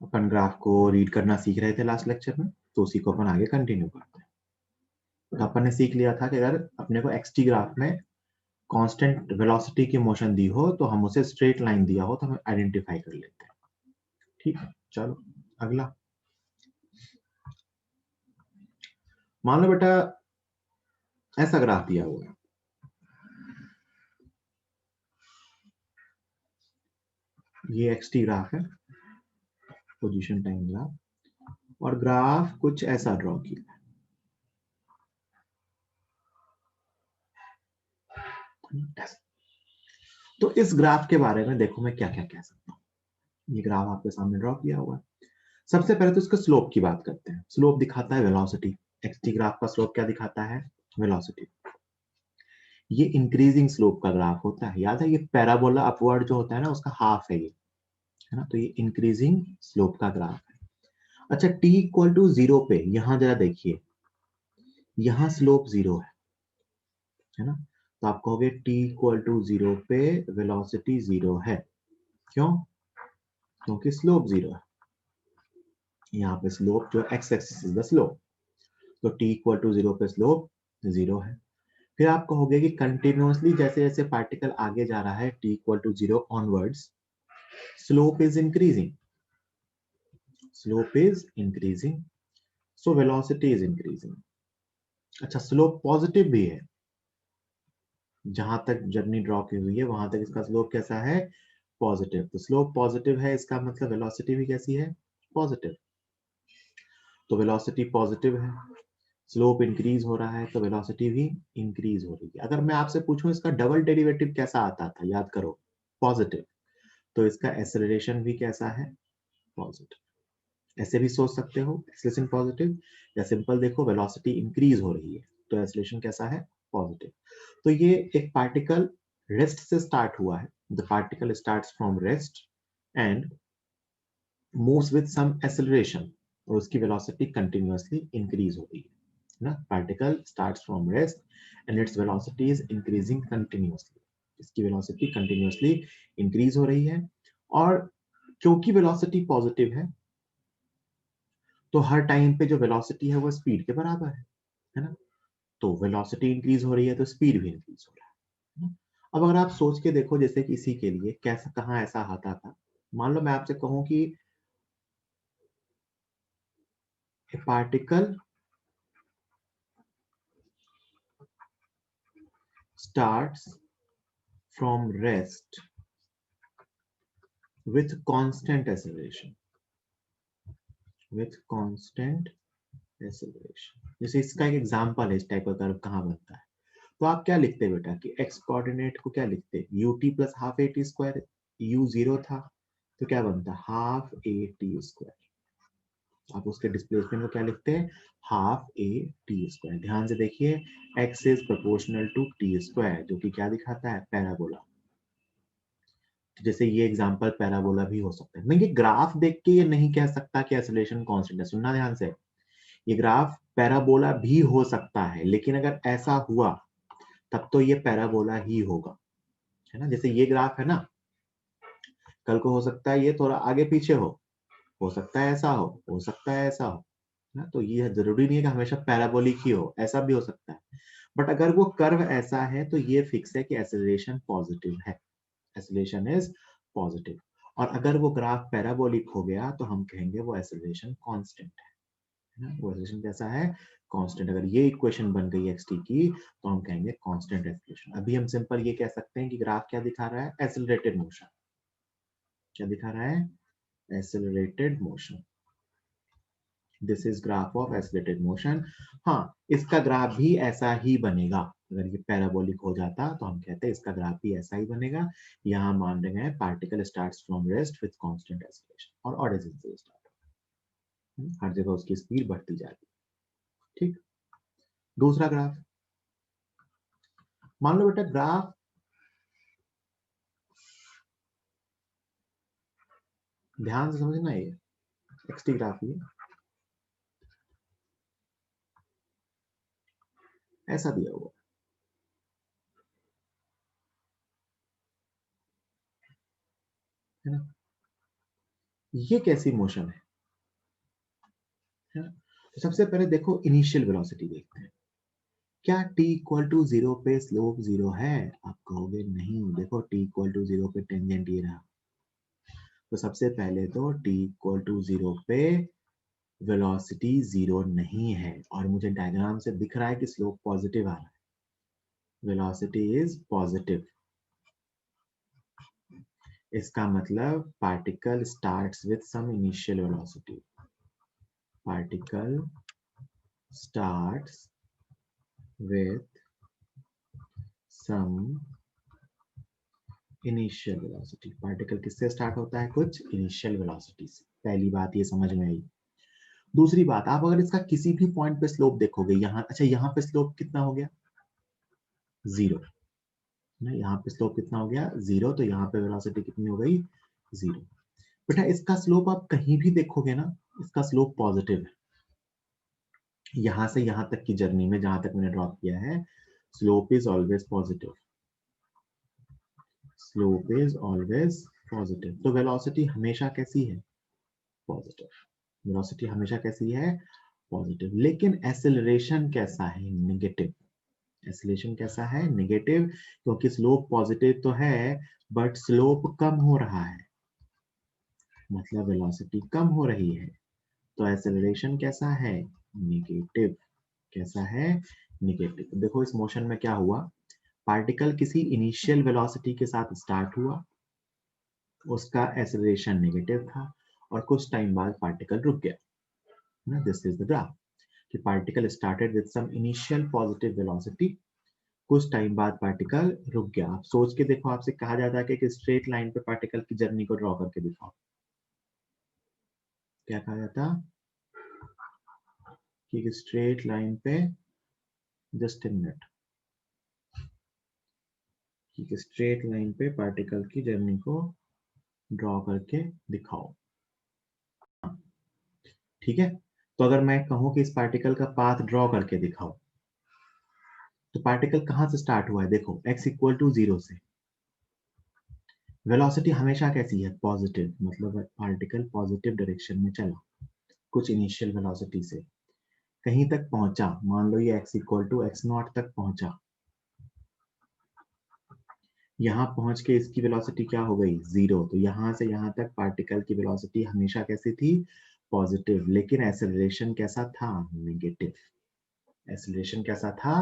अपन graph को read करना सीख रहे थे लास्ट लेक्चर में, तो उसी को अपन आगे कंटिन्यू करते हैं। तो अपन ने सीख लिया था कि अगर अपने को एक्सटी ग्राफ में कांस्टेंट वेलोसिटी की मोशन दी हो तो हम उसे स्ट्रेट लाइन दिया हो तो हम आइडेंटिफाई कर लेते हैं। ठीक है, चलो अगला। मान लो बेटा ऐसा ग्राफ दिया हुआ है, ये एक्सटी ग्राफ है, पोजीशन टाइम ग्राफ, और ग्राफ कुछ ऐसा ड्रॉ किया है। तो इस ग्राफ के बारे में देखो मैं क्या क्या कह सकता हूँ। ये ग्राफ आपके सामने ड्रॉ किया हुआ है। सबसे पहले तो इसका स्लोप की बात करते हैं। स्लोप दिखाता है वेलोसिटी। एक्सटी ग्राफ का स्लोप क्या दिखाता है? वेलोसिटी। ये इंक्रीजिंग स्लोप का ग्राफ होता है। याद है ये पैराबोला अपवर्ड जो होता है ना उसका हाफ है ये, है ना। तो ये इंक्रीजिंग स्लोप का ग्राफ है। अच्छा, t इक्वल टू 0 पे यहां जरा देखिए, यहां स्लोप 0 है ना। तो आप कहोगे t इक्वल टू 0 पे वेलोसिटी 0 है। क्यों? क्योंकि स्लोप 0 है। यहाँ पे स्लोप जो x axis is the slope, तो t इक्वल टू 0 पे स्लोप 0 है। फिर आप कहोगे कि कंटिन्यूअसली जैसे जैसे पार्टिकल आगे जा रहा है t equal to 0 onwards, slope is increasing, slope is increasing, so velocity is increasing. अच्छा, स्लोप पॉजिटिव भी है। जहां तक जर्नी ड्रॉ की हुई है वहां तक इसका स्लोप कैसा है? पॉजिटिव। तो स्लोप पॉजिटिव है, इसका मतलब वेलोसिटी भी कैसी है? पॉजिटिव। तो वेलोसिटी पॉजिटिव है, स्लोप इंक्रीज हो रहा है, तो वेलोसिटी भी इंक्रीज हो रही है। अगर मैं आपसे पूछूं इसका डबल डेरिवेटिव कैसा आता था, याद करो, पॉजिटिव, तो इसका एक्सेलरेशन भी कैसा है? पॉजिटिव। ऐसे भी सोच सकते हो, एक्सेलरेशन पॉजिटिव, या सिंपल देखो वेलोसिटी इंक्रीज हो रही है तो एक्सेलरेशन कैसा है? पॉजिटिव। तो ये एक पार्टिकल रेस्ट से स्टार्ट हुआ है, the particle starts from rest and moves with some acceleration, और उसकी वेलोसिटी कंटिन्यूअसली इंक्रीज हो रही है ना। Particle starts from rest and its velocity is increasing continuously, इसकी वेलोसिटी कंटिन्यूअसली इंक्रीज हो रही है। और क्योंकि वेलोसिटी पॉजिटिव तो हर टाइम पे जो वेलोसिटी है वो स्पीड के बराबर है ना। तो वेलोसिटी इंक्रीज हो रही है तो स्पीड भी इंक्रीज हो रहा है ना? अब अगर आप सोच के देखो, जैसे कि इसी के लिए कैसा कहाँ ऐसा आता था, मान लो मैं आपसे कहूं कि particle starts from rest with constant acceleration, with constant acceleration। जैसे इसका एक एग्जांपल है इस टाइप का कर्व कहाँ बनता है। तो आप क्या लिखते हैं बेटा कि एक्स कोऑर्डिनेट को क्या लिखते हैं? U t plus half a t square. U 0 था तो क्या बनता? Half a t square. आप उसके डिस्प्लेसमेंट को क्या लिखते हैं? Half a t square. ध्यान से देखिए, x is proportional to t square, जो कि क्या दिखाता है? पैराबोला। तो जैसे ये एग्जांपल पैराबोला भी हो सकता है। मैं ये ग्राफ देख के ये नहीं कह सकता कि एक्सेलरेशन कांस्टेंट है। सुनना ध्यान से, ये ग्राफ पैराबोला भी हो सकता है, लेकिन अगर ऐसा हुआ तब तो ये पैराबोला ही होगा, है ना। जैसे ये ग्राफ है ना, कल को हो सकता है ये थोड़ा आगे पीछे हो सकता है ऐसा हो सकता है ऐसा हो ना। तो ये जरूरी नहीं है कि हमेशा पैराबोलिक ही हो, ऐसा भी हो सकता है। बट अगर वो कर्व ऐसा है तो ये फिक्स है कि एक्सेलरेशन पॉजिटिव है, एक्सेलरेशन इज पॉजिटिव। और अगर वो ग्राफ पैराबोलिक हो गया तो हम कहेंगे वो एक्सेलरेशन कांस्टेंट है ना। वो एक्सेलरेशन कैसा है? कांस्टेंट। अगर ये इक्वेशन बन गई एक्स टी की तो हम कहेंगे कांस्टेंट एक्सेलरेशन। अभी हम सिंपल ये कह सकते हैं कि ग्राफ क्या दिखा रहा है? Accelerated motion. क्या दिखा रहा है? Accelerated motion. This is graph of accelerated motion. हाँ, इसका ग्राफ भी ऐसा ही बनेगा। अगर ये पैराबोलिक हो जाता तो हम कहते हैं इसका ग्राफ भी ऐसा ही बनेगा। यहाँ मान रहे हैं particle starts from rest with constant acceleration और ऑरिजिन से स्टार्ट, हर जगह उसकी स्पीड बढ़ती जाती है। ठीक। दूसरा ग्राफ, मान लो बेटा ग्राफ, ध्यान से समझना, ये एक्सटी ग्राफ ये ऐसा दिया हुआ है ना। ये कैसी मोशन है ना? तो सबसे पहले देखो इनिशियल वेलोसिटी देखते हैं। क्या t इक्वल टू 0 पे स्लोप 0 है? आप कहोगे नहीं, देखो t इक्वल टू 0 पे टेंजेंट ये रहा। तो सबसे पहले तो t इक्वल टू 0 पे वेलोसिटी 0 नहीं है, और मुझे डायग्राम से दिख रहा है कि स्लोप पॉजिटिव आ रहा है, वेलोसिटी इज पॉजिटिव। इसका मतलब particle starts with some initial velocity, particle starts with some initial velocity. Particle किससे स्टार्ट होता है? कुछ इनिशियल वेलोसिटी से। पहली बात ये समझ में आई। दूसरी बात, आप अगर इसका किसी भी पॉइंट पे स्लोप देखोगे, यहाँ, अच्छा यहाँ पे स्लोप कितना हो गया? 0 ना, यहाँ पे स्लोप कितना हो गया? 0, तो यहाँ पे वेलोसिटी कितनी हो गई? 0। बेटा इसका स्लोप आप कहीं भी देखोगे ना, इसका स्लोप पॉजिटिव है। यहां से यहां तक की जर्नी में जहां तक मैंने ड्रॉप किया है, slope is always positive, slope is always positive. तो वेलोसिटी हमेशा कैसी है? पॉजिटिव। वेलोसिटी हमेशा कैसी है? पॉजिटिव। लेकिन एक्सेलरेशन कैसा है? नेगेटिव। एक्सेलरेशन कैसा है? नेगेटिव, क्योंकि स्लोप पॉजिटिव तो है बट स्लोप कम हो रहा है, मतलब वेलोसिटी कम हो रही है, तो एक्सेलरेशन कैसा है? नेगेटिव। कैसा है? नेगेटिव। देखो इस मोशन में क्या हुआ, पार्टिकल किसी इनिशियल वेलोसिटी के साथ स्टार्ट हुआ, उसका एक्सेलरेशन नेगेटिव था, और कुछ टाइम बाद पार्टिकल रुक गया। दिस इज द ग्राफ कि particle started with some initial positive velocity, कुछ टाइम बाद पार्टिकल रुक गया। आप सोच के देखो, आपसे कहा जाता है कि एक स्ट्रेट लाइन पे पार्टिकल की जर्नी को ड्रॉ करके दिखाओ, क्या कहा जाता? कि एक स्ट्रेट लाइन पे, जस्ट ए मिनट, कि स्ट्रेट लाइन पे पार्टिकल की जर्नी को ड्रॉ करके दिखाओ। ठीक है, तो अगर मैं कहूं कि इस पार्टिकल का पाथ ड्रॉ करके दिखाओ, तो पार्टिकल कहां से स्टार्ट हुआ है? देखो x इक्वल टू 0 से। वेलोसिटी हमेशा कैसी है? पॉजिटिव, मतलब पार्टिकल पॉजिटिव डायरेक्शन में चला कुछ इनिशियल वेलोसिटी से, कहीं तक पहुंचा, मान लो ये x equal to x naught तक पहुंचा, यहां पहुंच के इसकी वेलोसिटी क्या हो गई? 0। तो यहां से यहां तक पार्टिकल की वेलोसिटी हमेशा कैसी थी? पॉजिटिव। लेकिन एक्सेलरेशन कैसा था? नेगेटिव। एक्सेलरेशन कैसा था?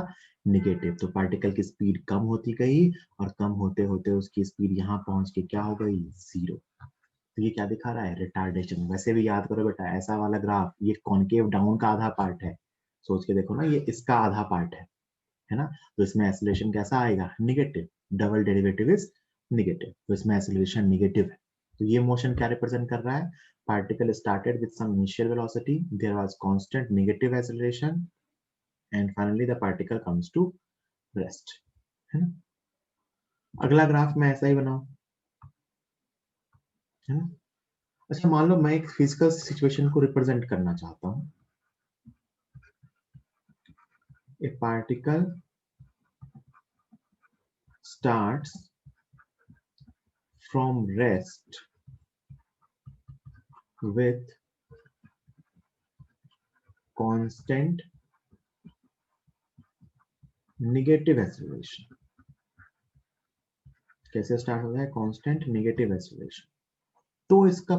नेगेटिव। तो पार्टिकल की स्पीड कम होती गई, और कम होते होते उसकी स्पीड यहां पहुंच के क्या हो गई? 0। तो ये क्या दिखा रहा है? रिटार्डेशन। वैसे भी याद करो बेटा, ऐसा वाला ग्राफ, ये कॉनकेव डाउन का आधा पार्ट है, सोच के देखो ना, ये इसका आधा पार्ट है ना? तो इसमें एक्सेलरेशन कैसा आएगा? Negative. Double derivative is negative, तो इसमें एक्सेलरेशन नेगेटिव है। तो ये मोशन क्या रिप्रेजेंट कर रहा है? Particle started with some initial velocity, there was constant negative acceleration, and finally the particle comes to rest, है ना? अगला ग्राफ मैं ऐसा ही बनाऊं, है ना? अच्छा मान लो मैं एक फिजिकल सिचुएशन को रिप्रेजेंट करना चाहता हूं। ए particle starts from rest with constant negative acceleration। कैसे स्टार्ट होता है? Constant negative acceleration. तो इसका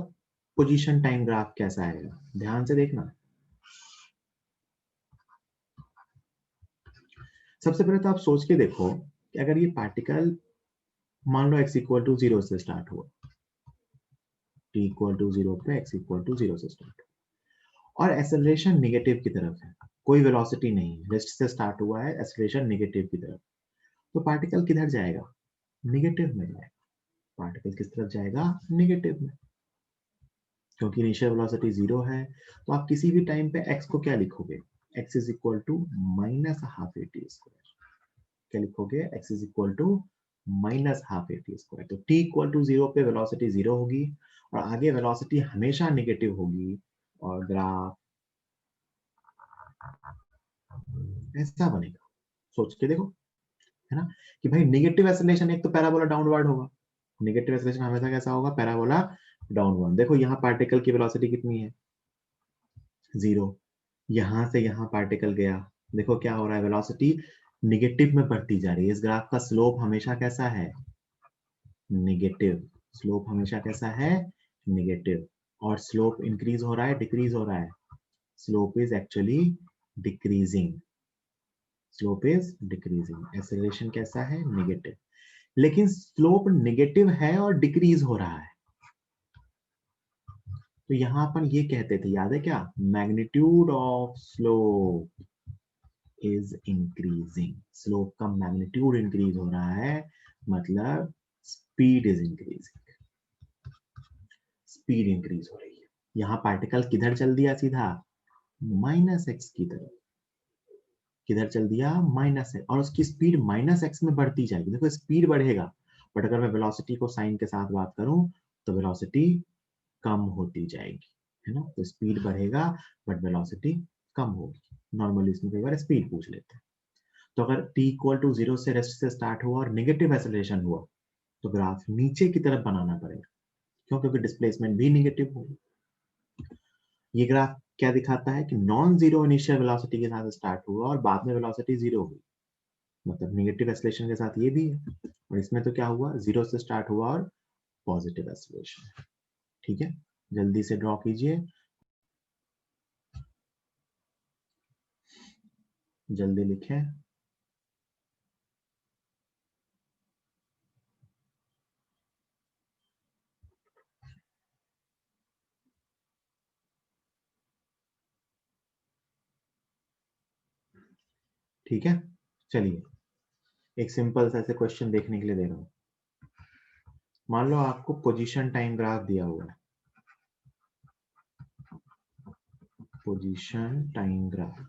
पोजीशन टाइम ग्राफ कैसा आएगा? ध्यान से देखना। सबसे पहले तो आप सोच के देखो कि अगर ये पार्टिकल, मान लो x इक्वल टू 0 से स्टार्ट हुआ, t इक्वल टू 0 पे x इक्वल टू 0 से स्टार्ट, और एक्सेलरेशन नेगेटिव की तरफ है, कोई वेलोसिटी नहीं है, रेस्ट से स्टार्ट हुआ है, एक्सेलरेशन नेगेटिव की तरफ, तो पार्टिकल किधर जाएगा? नेगेटिव में जाएगा। पार्टिकल किस तरफ जाएगा? नेगेटिव में, क्योंकि इनिशियल वेलोसिटी 0 है। तो आप किसी भी टाइम पे x को क्या लिखोगे? x is equal to minus half a t square. क्या लिखोगे? x is equal to minus half a t square. तो t इक्वल टू 0 पे वेलोसिटी 0 होगी, और आगे वेलोसिटी हमेशा नेगेटिव होगी, और ग्राफ ऐसा बनेगा। सोच के देखो, है ना, कि भाई नेगेटिव एक्सेलरेशन एक तो पैराबोला डाउनवर्ड होगा, नेगेटिव एक्सेलरेशन हमेशा कैसा होगा? Parabola downward. देखो यहाँ पार्टिकल की वेलोसिटी कितनी है, 0। यहां से यहाँ पार्टिकल गया, देखो क्या हो रहा है, वेलोसिटी निगेटिव में बढ़ती जा रही है। इस ग्राफ का स्लोप हमेशा कैसा है, निगेटिव। स्लोप हमेशा कैसा है, निगेटिव। और स्लोप इंक्रीज हो रहा है, डिक्रीज हो रहा है, slope is actually decreasing, slope is decreasing. Acceleration कैसा है, निगेटिव। लेकिन स्लोप निगेटिव है और डिक्रीज हो रहा है, तो यहां अपन ये कहते थे, याद है क्या, magnitude of slope is increasing. Slope का मैग्नीट्यूड इंक्रीज हो रहा है, मतलब speed is increasing, speed increase हो रही है। यहां पार्टिकल किधर चल दिया, सीधा -x की तरफ, किधर चल दिया, -x, और उसकी स्पीड -x में बढ़ती जाएगी। देखो स्पीड बढ़ेगा, बट अगर मैं वेलोसिटी को साइन के साथ बात करूं तो वेलोसिटी कम होती जाएगी, है ना। तो स्पीड बढ़ेगा बट वेलोसिटी कम होगी। नॉर्मली इसमें कई बार स्पीड पूछ लेते हैं। तो अगर t इक्वल टू 0 से रेस्ट से स्टार्ट हुआ और नेगेटिव एक्सेलरेशन हुआ, तो ग्राफ नीचे की तरफ बनाना पड़ेगा, क्यों, क्योंकि डिस्प्लेसमेंट भी नेगेटिव होगी। ये ग्राफ क्या दिखाता है कि नॉन जीरो इनिशियल वेलोसिटी के साथ स्टार्ट हुआ और बाद में वेलोसिटी 0 हुई, मतलब नेगेटिव एक्सेलरेशन के साथ ये भी है। और इसमें तो क्या हुआ, 0 से स्टार्ट हुआ और पॉजिटिव एक्सेलरेशन। ठीक है, जल्दी से ड्रॉ कीजिए, जल्दी लिखें। ठीक है, चलिए एक सिंपल सा ऐसे क्वेश्चन देखने के लिए दे रहा हूं। मान लो आपको पोजीशन टाइम ग्राफ दिया हुआ है, पोजीशन टाइम ग्राफ,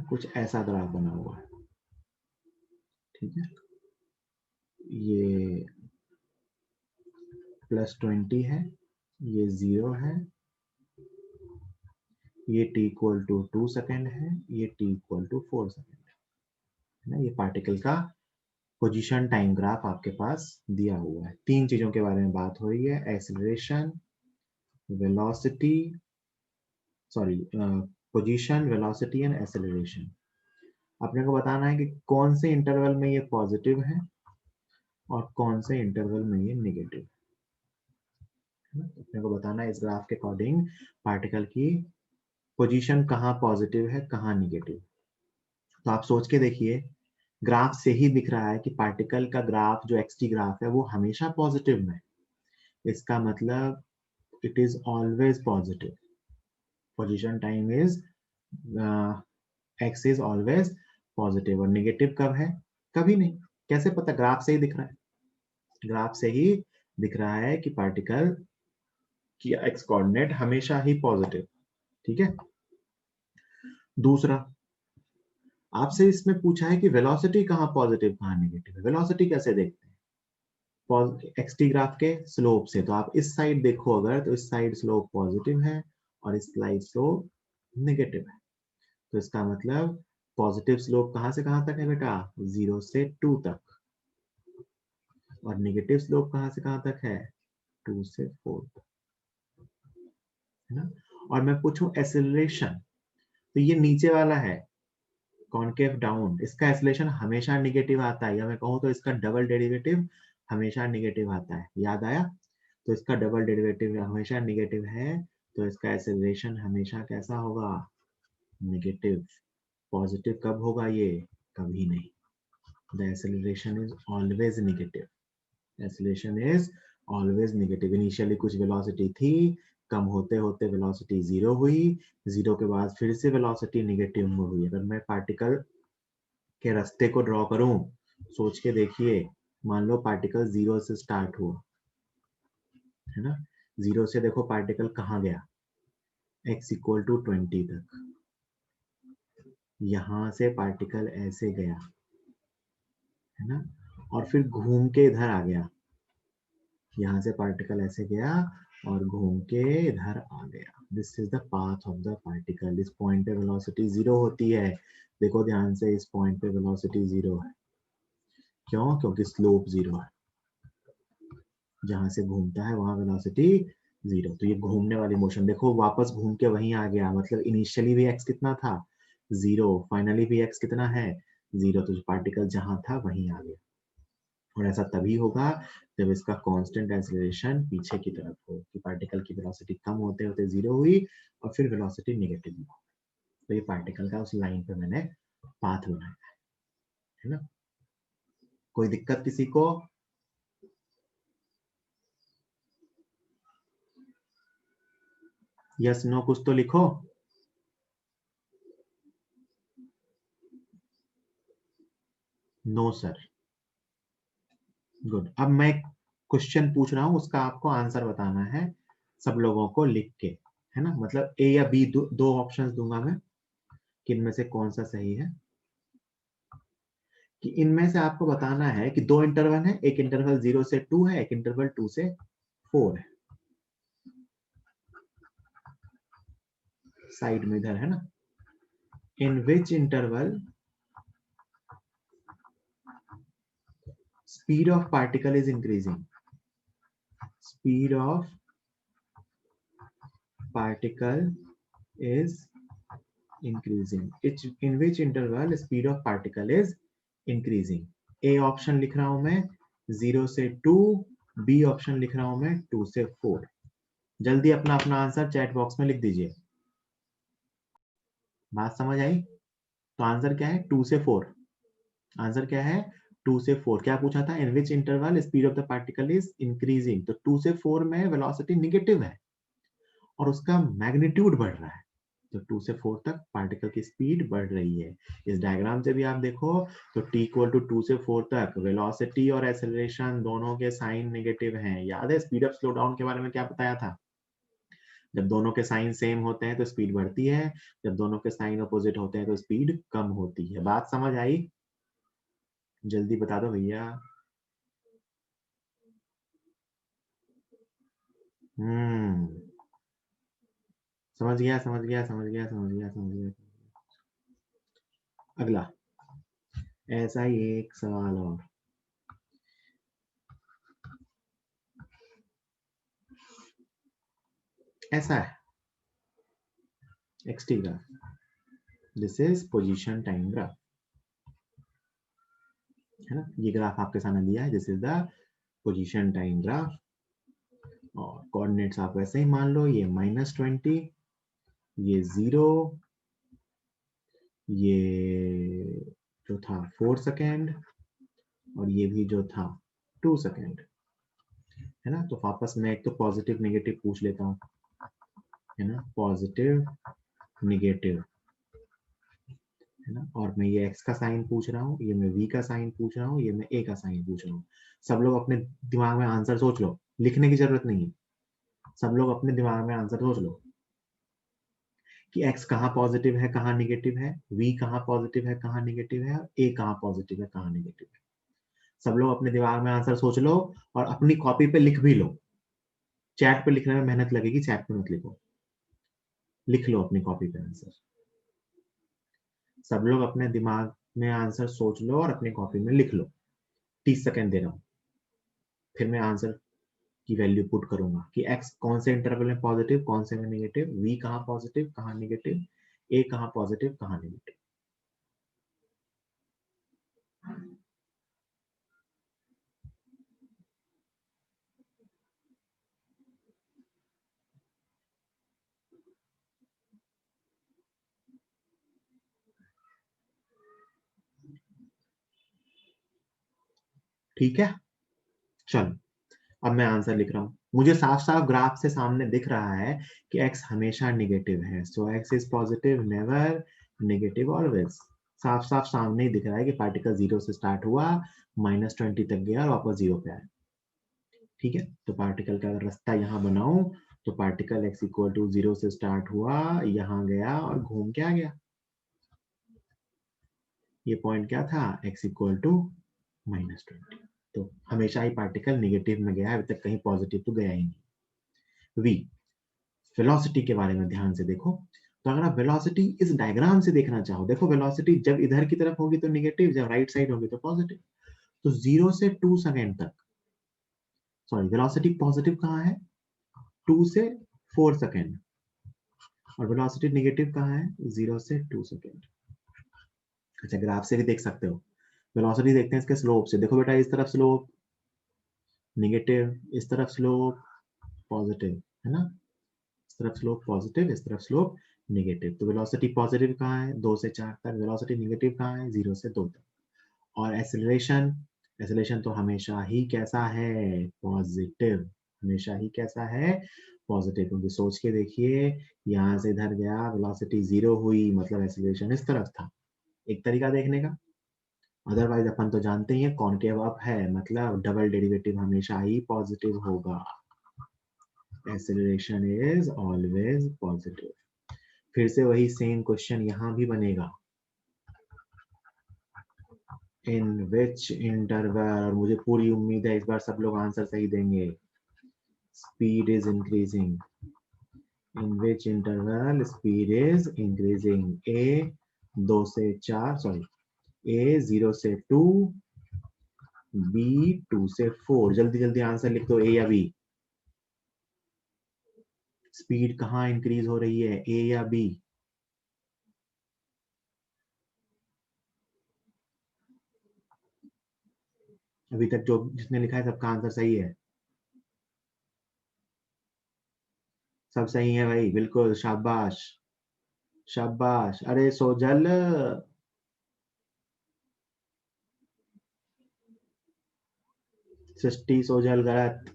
कुछ ऐसा ग्राफ बना हुआ है। ठीक है, ये +20 है, ये 0 है, ये t इक्वल टू 2 सेकेंड है, ये t इक्वल टू 4 सेकेंड है ना। ये पार्टिकल का पोजीशन टाइम ग्राफ आपके पास दिया हुआ है। तीन चीजों के बारे में बात हो रही है, acceleration, velocity, sorry position, velocity and acceleration. अपने को बताना है कि कौन से इंटरवल में ये पॉजिटिव है और कौन से इंटरवल में ये नेगेटिव है। अपने को बताना है इस ग्राफ के अकॉर्डिंग पार्टिकल की पोजीशन कहाँ पॉजिटिव है, कहाँ नेगेटिव। तो आप सोच के देखिए, ग्राफ से ही दिख रहा है कि पार्टिकल का ग्राफ जो एक्सटी ग्राफ है वो हमेशा पॉजिटिव में, इसका मतलब it is always positive. Position time is x is always positive. और नेगेटिव कब है, कभी नहीं। कैसे पता, ग्राफ से ही दिख रहा है, ग्राफ से ही दिख रहा है कि पार्टिकल की एक्स कोऑर्डिनेट हमेशा ही पॉजिटिव। ठीक है, दूसरा आपसे इसमें पूछा है कि वेलोसिटी कहाँ पॉजिटिव कहाँ नेगेटिव है। वेलोसिटी कैसे देखते हैं, एक्सटी ग्राफ के स्लोप से। तो आप इस साइड देखो अगर, तो इस साइड स्लोप पॉजिटिव है और इस साइड स्लोप नेगेटिव है। तो इसका मतलब पॉजिटिव स्लोप कहां से कहां तक है बेटा, 0 से 2 तक, और नेगेटिव स्लोप कहां से कहां तक है, 2 से 4 तक, है ना। और मैं पूछूं एक्सेलरेशन, तो ये नीचे वाला है कॉनकेव डाउन, इसका एक्सेलरेशन हमेशा नेगेटिव आता है, या मैं कहूँ तो इसका डबल डेरिवेटिव हमेशा नेगेटिव आता है। याद आया, तो इसका डबल डेरिवेटिव हमेशा नेगेटिव है, तो इसका एक्सेलरेशन हमेशा कैसा होगा, नेगेटिव। पॉजिटिव कब होगा ये, कभी नहीं। The acceleration is always negative, acceleration is always negative. Initially कुछ वेलोसिटी थी, कम होते होते वेलोसिटी 0 हुई, 0 के बाद फिर से वेलोसिटी नेगेटिव में हुई। अगर मैं पार्टिकल के रास्ते को ड्रॉ करूं, सोच के देखिए, मान लो पार्टिकल 0 से स्टार्ट हुआ, है ना। 0 से देखो पार्टिकल कहाँ गया, x इक्वल टू 20 तक, यहां से पार्टिकल ऐसे गया, है ना, और फिर घूम के इधर आ गया, यहाँ से पार्टिकल ऐसे गया और घूम के इधर आ गया। This is the path of the particle. इस पॉइंट पे वेलोसिटी 0 होती है, देखो ध्यान से, इस पॉइंट पे वेलोसिटी 0 है, क्यों, क्योंकि स्लोप 0 है। जहां से घूमता है वहां वेलोसिटी 0। तो ये घूमने वाली मोशन देखो, वापस घूम के वहीं आ गया, मतलब इनिशियली भी x कितना था 0, फाइनली भी x कितना है 0, तो पार्टिकल जहां था वहीं आ गया। और ऐसा तभी होगा जब इसका कांस्टेंट एक्सेलरेशन पीछे की तरफ हो, कि पार्टिकल की वेलोसिटी कम होते होते 0 हुई और फिर वेलोसिटी नेगेटिव हुई। तो ये पार्टिकल का उस लाइन पे मैंने पाथ बनाया है ना। कोई दिक्कत किसी को? यस नो कुछ तो लिखो। No sir. गुड। अब मैं क्वेश्चन पूछ रहा हूं, उसका आपको आंसर बताना है सब लोगों को लिख के, है ना। मतलब ए या बी, दो ऑप्शंस दूंगा मैं कि इनमें से कौन सा सही है। कि इनमें से आपको बताना है कि दो इंटरवल है, एक इंटरवल 0 से 2 है, एक इंटरवल 2 से 4 है। साइड में इधर है ना। इन which interval speed of particle is increasing, speed of particle is increasing, in which interval speed of particle is increasing। A option लिख रहा हूं मैं 0 से 2, बी ऑप्शन लिख रहा हूं मैं 2 से 4। जल्दी अपना अपना आंसर चैट बॉक्स में लिख दीजिए। बात समझ आई? तो आंसर क्या है 2 से 4। आंसर क्या है 2 से 4। क्या पूछा था? In which interval speed of the particle is increasing. तो 2 से 4 में वेलोसिटी नेगेटिव है और उसका मैग्नीट्यूड बढ़ रहा है। तो 2 से 4 तक पार्टिकल की स्पीड बढ़ रही है। इस डायग्राम से भी आप देखो तो t इक्वल टू 2 से 4 तक वेलोसिटी और एक्सेलरेशन दोनों के साइन नेगेटिव हैं। याद है स्पीड अप स्लो डाउन के बारे में क्या बताया था? जब दोनों के साइन सेम होते हैं तो स्पीड बढ़ती है, जब दोनों के साइन अपोजिट होते हैं तो स्पीड कम होती है। बात समझ आई? जल्दी बता दो भैया। समझ गया समझ गया समझ गया समझ गया समझ गया। अगला ऐसा ही एक सवाल और। ऐसा है x t graph, this is position time graph, है ना। ये ग्राफ आपके सामने दिया है, this is the position time graph. और कोऑर्डिनेट्स आप वैसे ही मान लो, ये -20, ये 0, ये जो था 4 सेकेंड और ये भी जो था 2 सेकेंड, है ना। तो वापस मैं एक तो पॉजिटिव नेगेटिव पूछ लेता हूँ, है ना, पॉजिटिव नेगेटिव, है ना। और मैं ये x का साइन पूछ रहा हूँ, ये मैं v का साइन पूछ रहा हूँ, ये मैं a का साइन पूछ रहा हूँ। सब लोग अपने दिमाग में आंसर सोच लो, लिखने की जरूरत नहीं है। सब लोग अपने दिमाग में आंसर सोच लो कि x कहाँ पॉजिटिव है कहाँ निगेटिव है, v कहाँ पॉजिटिव है कहाँ निगेटिव है, और a कहाँ पॉजिटिव है कहाँ निगेटिव है। सब लोग अपने दिमाग में आंसर सोच लो और अपनी कॉपी पे लिख भी लो। चैट पे लिखने में मेहनत लगेगी, चैट पे मत लिखो, लिख लो अपनी कॉपी पे आंसर। सब लोग अपने दिमाग में आंसर सोच लो और अपनी कॉपी में लिख लो। 30 सेकेंड दे रहा हूं, फिर मैं आंसर की वैल्यू पुट करूंगा कि x कौन से इंटरवल में पॉजिटिव कौन से में नेगेटिव, v कहाँ पॉजिटिव कहाँ नेगेटिव, a कहाँ पॉजिटिव कहाँ नेगेटिव। ठीक है, चलो अब मैं आंसर लिख रहा हूं। मुझे साफ साफ ग्राफ से सामने दिख रहा है कि x हमेशा नेगेटिव है, सो x is positive never, negative always. साफ साफ सामने ही दिख रहा है कि पार्टिकल 0 से स्टार्ट हुआ, -20 तक गया और वापस 0 पे आया। ठीक है, तो पार्टिकल का रास्ता यहाँ बनाऊं तो पार्टिकल x इक्वल टू 0 से स्टार्ट हुआ, यहाँ गया और घूम के आ गया। ये पॉइंट क्या था x इक्वल टू -20। तो हमेशा ही पार्टिकल नेगेटिव में गया है, अभी तक कहीं पॉजिटिव तो गया ही नहीं। v वेलोसिटी के बारे में ध्यान से देखो। तो अगर आप वेलोसिटी इस डायग्राम से देखना चाहो, देखो वेलोसिटी जब इधर की तरफ होगी तो नेगेटिव, जब राइट साइड होगी तो पॉजिटिव। तो 0 से 2 सेकेंड तक सॉरी वेलोसिटी पॉजिटिव कहाँ है, 2 से 4 सेकेंड, और वेलोसिटी नेगेटिव कहाँ है, 0 से 2 सेकेंड। अच्छा ग्राफ से भी देख सकते हो, वेलोसिटी देखते हैं इसके स्लोप से। देखो बेटा इस तरफ स्लोप नेगेटिव, इस तरफ स्लोप पॉजिटिव, है ना, इस तरफ स्लोप पॉजिटिव, इस तरफ स्लोप नेगेटिव। तो वेलोसिटी पॉजिटिव कहाँ है, 2 से 4 तक, वेलोसिटी नेगेटिव कहाँ है, 0 से 2 तक। और एक्सेलरेशन, एक्सेलरेशन तो हमेशा ही कैसा है, पॉजिटिव, हमेशा ही कैसा है, पॉजिटिव। क्योंकि सोच के देखिए, यहाँ से इधर गया, वेलोसिटी 0 हुई, मतलब एक्सेलरेशन इस तरफ था। एक तरीका देखने का। अदरवाइज अपन तो जानते ही है कॉन्केव अप है, मतलब डबल डेरिवेटिव हमेशा ही पॉजिटिव होगा। Acceleration is always positive. फिर से वही सेम क्वेश्चन यहाँ भी बनेगा, इन विच इंटरवल, और मुझे पूरी उम्मीद है इस बार सब लोग आंसर सही देंगे। Speed is increasing, in which interval speed is increasing, A 2 से 4, सॉरी ए 0 से 2, बी 2 से 4। जल्दी जल्दी आंसर लिख दो, ए या बी। स्पीड कहाँ इंक्रीज हो रही है, ए या बी? अभी तक जो जिसने लिखा है सबका आंसर सही है, सब सही है भाई, बिल्कुल, शाबाश शाबाश। अरे सोजल, सृष्टि सोजल गलत।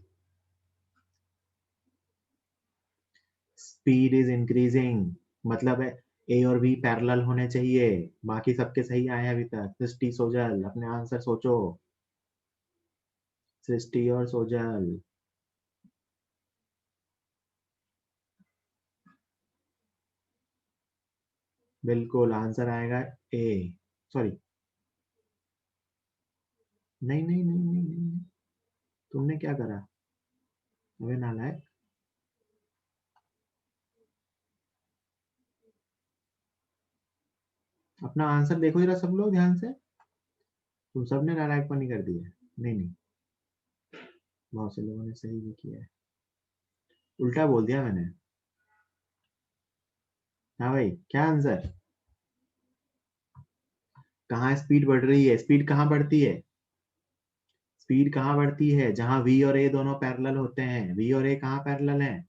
स्पीड इज इंक्रीजिंग, मतलब है ए और बी पैरेलल होने चाहिए। बाकी सबके सही आए हैं अभी तक। सृष्टि सोजल अपने आंसर सोचो, सृष्टि और सोजल। बिल्कुल आंसर आएगा ए, सॉरी, नहीं नहीं नहीं नहीं नहीं, तुमने क्या करा, अबे नालायक। अपना आंसर देखो जरा सब लोग ध्यान से, तुम सबने नालायकपनी कर दी है। नहीं नहीं, बहुत से लोगों ने सही भी किया है, उल्टा बोल दिया मैंने। हाँ भाई, क्या आंसर, कहाँ स्पीड बढ़ रही है, स्पीड कहाँ बढ़ती है, स्पीड कहाँ बढ़ती है, जहां v और a दोनों पैरेलल होते हैं। v और a कहाँ पैरेलल हैं,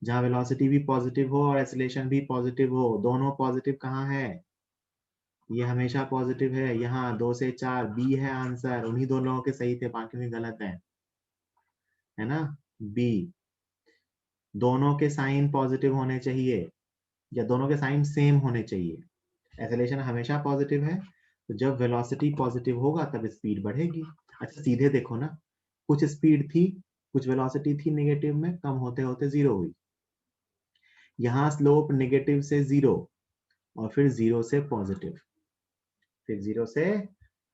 जहां वेलोसिटी भी पॉजिटिव हो और एक्सेलरेशन भी पॉजिटिव हो, दोनों पॉजिटिव कहाँ है, ये हमेशा पॉजिटिव है। यहाँ 2 से 4 बी है आंसर, उन्हीं दो लोगों के सही थे, बाकी में गलत है ना। बी, दोनों के साइन पॉजिटिव होने चाहिए, या दोनों के साइन सेम होने चाहिए। एक्सेलरेशन हमेशा पॉजिटिव है, तो जब वेलोसिटी पॉजिटिव होगा तब स्पीड बढ़ेगी। अच्छा सीधे देखो ना, कुछ स्पीड थी, कुछ वेलोसिटी थी नेगेटिव में, कम होते होते 0 हुई। यहाँ स्लोप नेगेटिव से 0, और फिर 0 से पॉजिटिव, फिर 0 से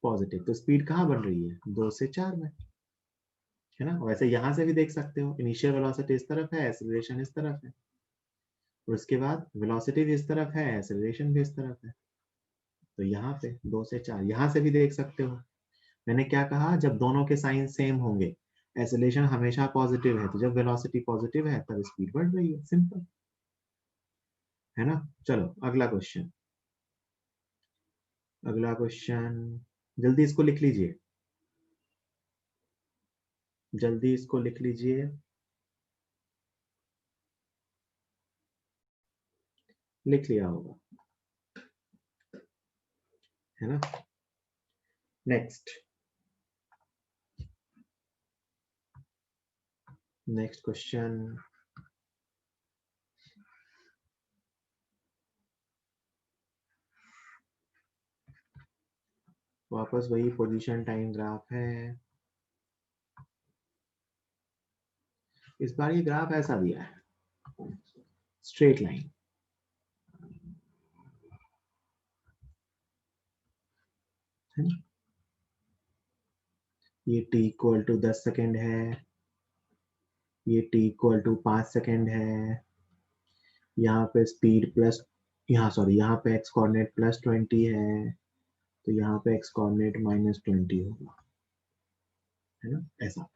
पॉजिटिव, तो स्पीड कहाँ बढ़ रही है, 2 से 4 में, है ना। वैसे यहाँ से भी देख सकते हो, इनिशियल वेलोसिटी इस तरफ है, एक्सेलरेशन इस तरफ है, और उसके बाद वेलोसिटी भी इस तरफ है, एक्सेलरेशन भी इस तरफ है। तो यहाँ पे 2 से 4, यहाँ से भी देख सकते हो। मैंने क्या कहा, जब दोनों के साइन सेम होंगे, एक्सेलरेशन हमेशा पॉजिटिव है, तो जब वेलोसिटी पॉजिटिव है तब स्पीड बढ़ रही है, सिंपल, है ना। चलो अगला क्वेश्चन, अगला क्वेश्चन, जल्दी इसको लिख लीजिए, जल्दी इसको लिख लीजिए, लिख लिया होगा, है ना। नेक्स्ट, नेक्स्ट क्वेश्चन, वापस वही पोजीशन टाइम ग्राफ है। इस बार ये ग्राफ ऐसा दिया है, स्ट्रेट लाइन, है ना। ये t इक्वल टू 10 सेकेंड है, ये t इक्वल टू 5 सेकेंड है, यहाँ पे स्पीड प्लस, यहाँ सॉरी, यहाँ पे x कोऑर्डिनेट प्लस 20 है, तो यहाँ पे x कोऑर्डिनेट माइनस 20 होगा, है ना, ऐसा।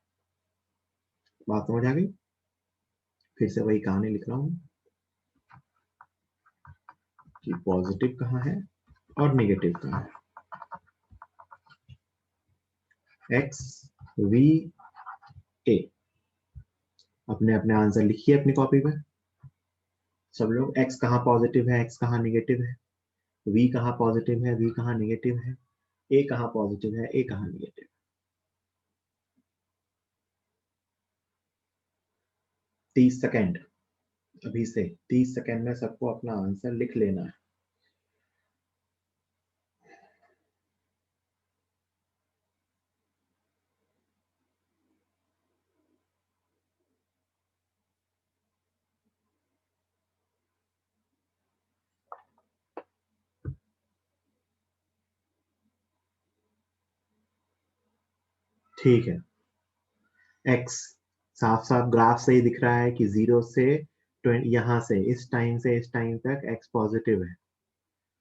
बात समझ आ गई? फिर से वही कहानी लिख रहा हूं कि पॉजिटिव कहाँ है और नेगेटिव कहाँ है। एक्स वी ए, अपने अपने आंसर लिखिए अपनी कॉपी पे सब लोग। एक्स कहाँ पॉजिटिव है, एक्स कहाँ नेगेटिव है, वी कहाँ पॉजिटिव है, वी कहाँ नेगेटिव है, ए कहाँ पॉजिटिव है, ए कहाँ नेगेटिव। 30 सेकेंड अभी से, 30 सेकेंड में सबको अपना आंसर लिख लेना है। ठीक है, एक्स साफ साफ ग्राफ से ही दिख रहा है कि 0 से 20, यहाँ से इस टाइम से इस टाइम तक एक्स पॉजिटिव है,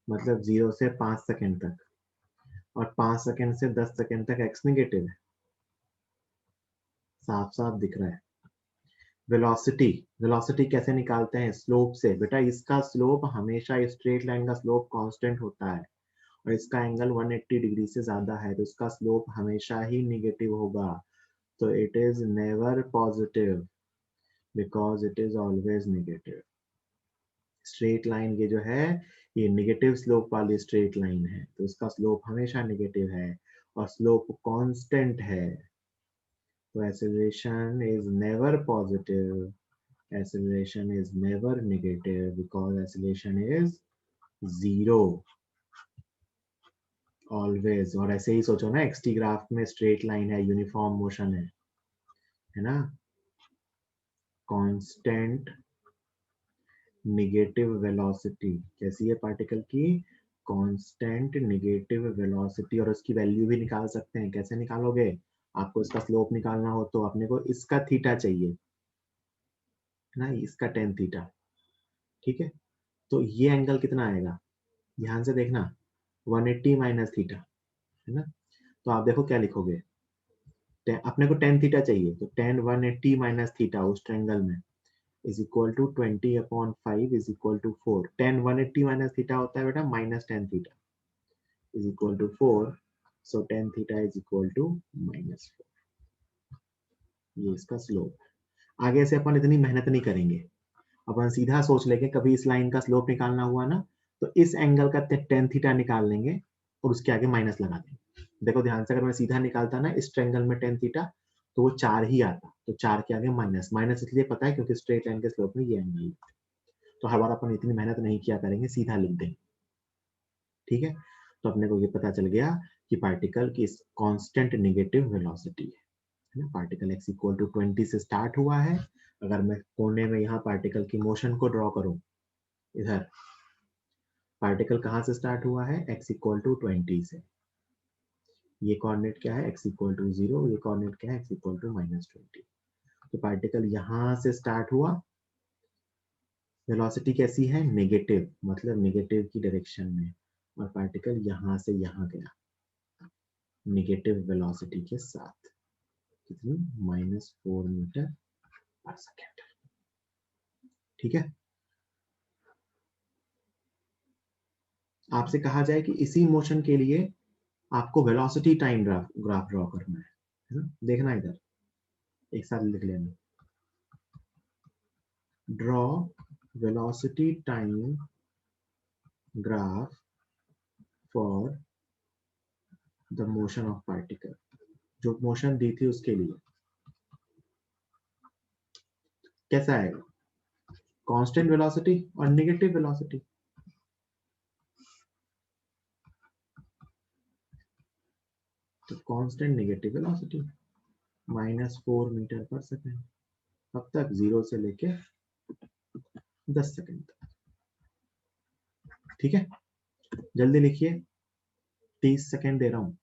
मतलब 0 से 5 सेकेंड तक, और 5 सेकेंड से 10 सेकेंड तक एक्स नेगेटिव है। साफ साफ दिख रहा है। वेलोसिटी, वेलोसिटी कैसे निकालते हैं? स्लोप से। बेटा इसका स्लोप हमेशा, स्ट्रेट लाइन का स्लोप कांस्टेंट होता है और इसका एंगल 180 डिग्री से ज्यादा है, तो इसका स्लोप हमेशा ही निगेटिव होगा। तो it is never positive because it is always negative. Straight line ये जो है, ये नेगेटिव स्लोप वाली स्ट्रेट लाइन है, तो इसका स्लोप हमेशा नेगेटिव है और स्लोप कांस्टेंट है। तो acceleration is never positive, acceleration is never negative because acceleration is zero always। और ऐसे ही सोचो ना, एक्सटी ग्राफ में स्ट्रेट लाइन है, यूनिफॉर्म मोशन है ना, कांस्टेंट नेगेटिव वेलोसिटी। कैसी है पार्टिकल की? Constant negative velocity. और उसकी वैल्यू भी निकाल सकते हैं। कैसे निकालोगे? आपको इसका स्लोप निकालना हो तो अपने को इसका थीटा चाहिए है ना, इसका टेन थीटा। ठीक है, तो ये एंगल कितना आएगा? ध्यान से देखना, 180 माइनस थीटा है ना। तो आप देखो क्या लिखोगे, अपने को टेन थीटा चाहिए, तो टेन 180 माइनस थीटा उस ट्रायंगल में is equal to 20/5 is equal to 4। Tan 180 minus theta होता है बेटा minus tan theta is equal to 4। So tan theta is equal to -4। ये इसका स्लोप है। आगे से अपन इतनी मेहनत नहीं करेंगे, अपन सीधा सोच लेंगे कभी इस लाइन का स्लोप निकालना हुआ ना, तो इस एंगल का टेन थीटा निकाल लेंगे और उसके आगे माइनस लगा देंगे। देखो ध्यान से, अगर मैं सीधा निकालता ना इस ट्रायंगल में टेन थीटा, तो वो 4 ही आता, तो 4 के आगे माइनस। माइनस इसलिए पता है क्योंकि स्ट्रेट लाइन के स्लोप में ये एंगल है। तो हर बार अपन इतनी मेहनत नहीं किया करेंगे, सीधा लिख देंगे। ठीक है, तो अपने को ये पता चल गया कि पार्टिकल की कांस्टेंट नेगेटिव वेलोसिटी है ना। पार्टिकल x इक्वल टू 20 से स्टार्ट हुआ है। अगर मैं कोने में यहाँ पार्टिकल की मोशन को ड्रॉ करूं, इधर पार्टिकल कहाँ से स्टार्ट हुआ है? x इक्वल टू 20 से। ये कोऑर्डिनेट क्या है? x equal to 0। ये कोऑर्डिनेट क्या है? x equal to -20। तो पार्टिकल यहाँ से स्टार्ट हुआ, वेलोसिटी कैसी है? नेगेटिव, मतलब नेगेटिव की डायरेक्शन में, और पार्टिकल यहाँ से यहाँ गया नेगेटिव वेलोसिटी के साथ। कितनी? -4 मीटर पर सेकेंड। ठीक है, आपसे कहा जाए कि इसी मोशन के लिए आपको वेलोसिटी टाइम ग्राफ ड्रॉ करना है ना। देखना इधर, एक साथ लिख लेना, draw velocity time graph for the motion of particle. जो मोशन दी थी उसके लिए कैसा आएगा? कांस्टेंट वेलोसिटी और नेगेटिव वेलोसिटी। तो कांस्टेंट नेगेटिव वेलोसिटी -4 मीटर पर सेकेंड। अब तक 0 से लेके 10 सेकेंड तक। ठीक है, जल्दी लिखिए, 30 सेकेंड दे रहा हूं।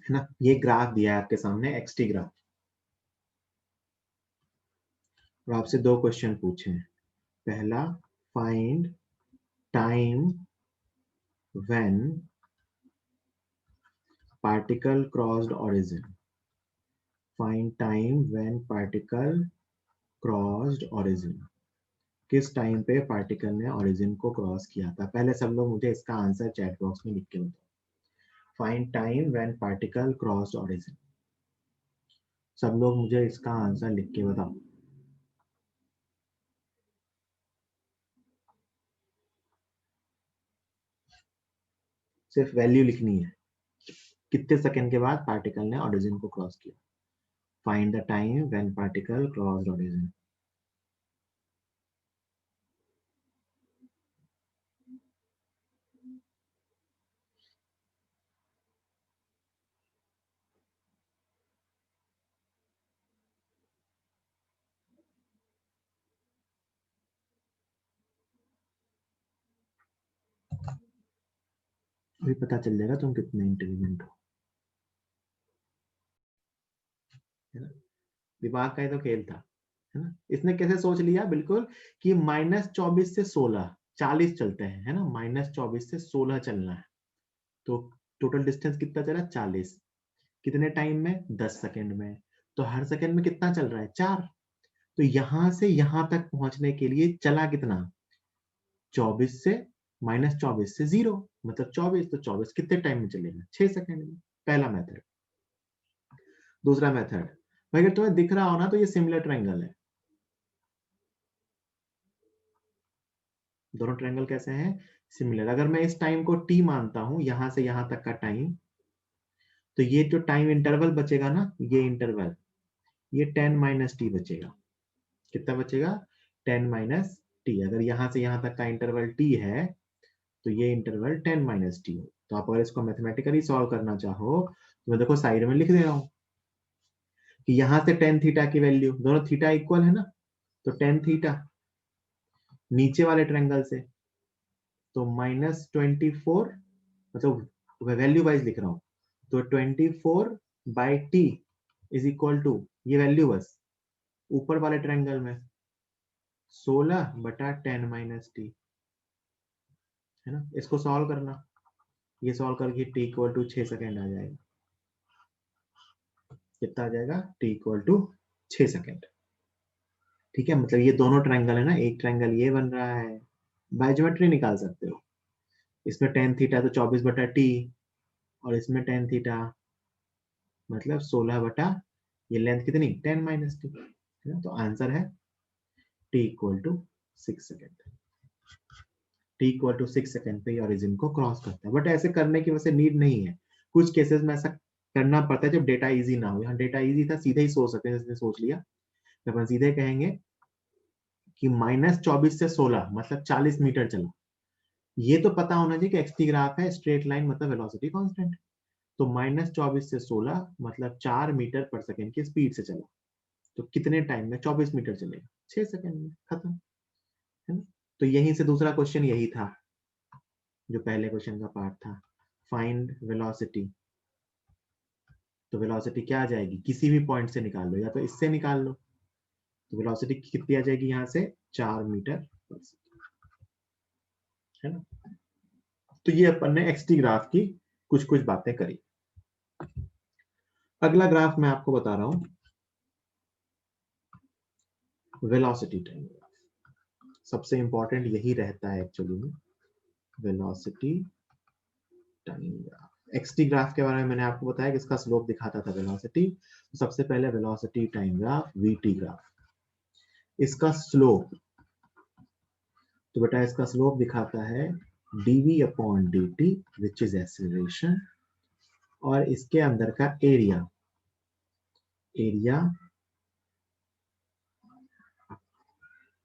है ना। ये ग्राफ दिया है आपके सामने, एक्सटी ग्राफ, और आपसे दो क्वेश्चन पूछे हैं। पहला, find time when particle crossed origin. Find time when particle crossed origin. किस टाइम पे पार्टिकल ने ओरिजिन को क्रॉस किया था। पहले सब लोग मुझे इसका आंसर चैट बॉक्स में लिख के बताओ। Find time when particle crossed origin. सब लोग मुझे इसका आंसर लिख के बताओ। सिर्फ वैल्यू लिखनी है, कितने सेकंड के बाद पार्टिकल ने ओरिजिन को क्रॉस किया। Find the time when particle crossed origin. अभी पता चल जाएगा तुम कितने इंटेलिजेंट हो, है ना। दिमाग का ही तो खेल था, है ना। इसने कैसे सोच लिया बिल्कुल कि -24 से 16, 40 चलते हैं, है ना। -24 से 16 चलना है, तो टोटल डिस्टेंस कितना चला, 40। कितने टाइम में, 10 सेकंड में। तो हर सेकंड में कितना चल रहा है, 4। तो यहां से यहां तक पहुंचने के लिए चला कितना, 24 से, -24 से 0, मतलब 24। तो 24 कितने टाइम में चलेगा, 6 सेकंड में। पहला मेथड। दूसरा मेथड, भाई अगर तुम्हें दिख रहा हो ना, तो ये सिमिलर ट्रायंगल है। दोनों ट्रायंगल कैसे हैं, सिमिलर। अगर मैं इस टाइम को t मानता हूं, यहां से यहां तक का टाइम, तो ये जो टाइम इंटरवल बचेगा ना, ये इंटरवल, ये 10 - t बचेगा। कितना बचेगा, 10 - t। अगर यहां से यहां तक का इंटरवल t है, तो ये इंटरवल 10 - t हो। तो आप अगर इसको मैथमेटिकली सॉल्व करना चाहो, तो मैं देखो साइड में लिख दे रहा हूं कि यहां से टेन थीटा की वैल्यू, दोनों थीटा इक्वल है ना, तो टेन थीटा नीचे वाले ट्रायंगल से, तो -24, मतलब वैल्यू वाइज लिख रहा हूं, तो 24/t इज इक्वल टू, ये वैल्यू बस ऊपर वाले ट्रायंगल में 16/10 - t, है ना। इसको सॉल्व करना, ये सॉल्व करके t इक्वल टू 6 सेकेंड आ जाएगा। कितना आ जाएगा, t इक्वल टू 6 सेकेंड। ठीक है, मतलब ये दोनों ट्रायंगल है ना, एक ट्रायंगल ये बन रहा है, बाय ज्योमेट्री निकाल सकते हो। इसमें टेन थीटा तो 24/t, और इसमें टेन थीटा मतलब 16 ये लेंथ कितनी, 10 - t, है ना। तो आंसर है t equal to 6 second. t equal to 6 second पे ओरिजिन को क्रॉस करता है। बट ऐसे करने की वैसे नीड नहीं है, कुछ केसेस में ऐसा करना पड़ता है जब डेटा इजी ना हो। यहाँ डेटा इजी था, सीधे ही सोच सकते हैं, जिसने सोच लिया। तो अपन सीधे कहेंगे कि -24 से 16 मतलब 40 मीटर चला। ये तो पता होना चाहिए कि एक्स टी ग्राफ है, स्ट्रेट लाइन मतलब वेलोसिटी कांस्टेंट। तो -24 से 16 मतलब 4 मीटर पर सेकेंड की स्पीड से चला। तो कितने टाइम में 24 मीटर चलेगा, 6 सेकेंड में, खत्म, है ना। तो यहीं से दूसरा क्वेश्चन यही था, जो पहले क्वेश्चन का पार्ट था, फाइंड वेलोसिटी। तो वेलोसिटी क्या आ जाएगी, किसी भी पॉइंट से निकाल लो, या तो इससे निकाल लो। तो वेलोसिटी कितनी आ जाएगी यहाँ से, 4 मीटर पर सेकेंड, है ना। तो ये अपन ने एक्सटी ग्राफ की कुछ कुछ बातें करी। अगला ग्राफ मैं आपको बता रहा हूं, वेलोसिटी टाइम ग्राफ। सबसे इंपॉर्टेंट यही रहता है एक्चुअली में, velocity time graph. X t graph के बारे में मैंने आपको बताया कि इसका स्लोप दिखाता था वेलोसिटी। तो सबसे पहले velocity time graph, VT graph. इसका स्लोप, तो बेटा इसका स्लोप दिखाता है dv/dt विच इज एक्सीलरेशन, और इसके अंदर का एरिया, एरिया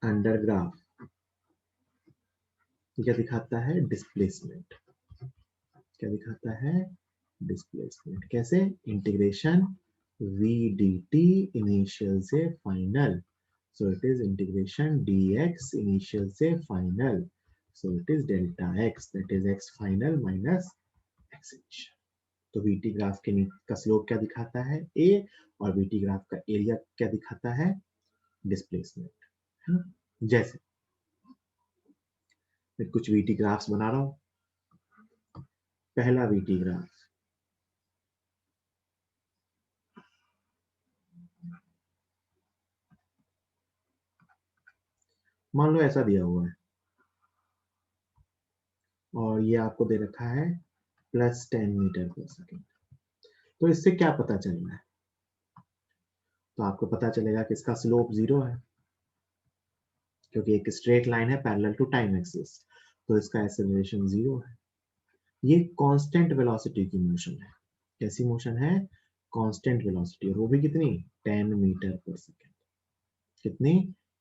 अंडर ग्राफ, क्या दिखाता है, डिस्प्लेसमेंट। क्या दिखाता है, डिस्प्लेसमेंट। कैसे, इंटीग्रेशन v dt इनिशियल से final, so it is integration dx initial से final, so it is delta x, that is x final minus x initial। तो वीटी ग्राफ के का स्लोप क्या दिखाता है ए, और वीटी ग्राफ का एरिया क्या दिखाता है डिस्प्लेसमेंट, है ना। जैसे मैं कुछ वीटी ग्राफ्स बना रहा हूं। पहला वीटी ग्राफ, मान लो ऐसा दिया हुआ है और ये आपको दे रखा है +10 मीटर पर सेकेंड। तो इससे क्या पता चल रहा है, तो आपको पता चलेगा कि इसका स्लोप 0 है, क्योंकि एक स्ट्रेट लाइन है पैरेलल टू टाइम एक्सिस, तो इसका एक्सेलरेशन 0 है। ये कांस्टेंट वेलोसिटी की मोशन है। कैसी मोशन है, कांस्टेंट वेलोसिटी, और वो भी कितनी 10 मीटर पर सेकेंड। कितनी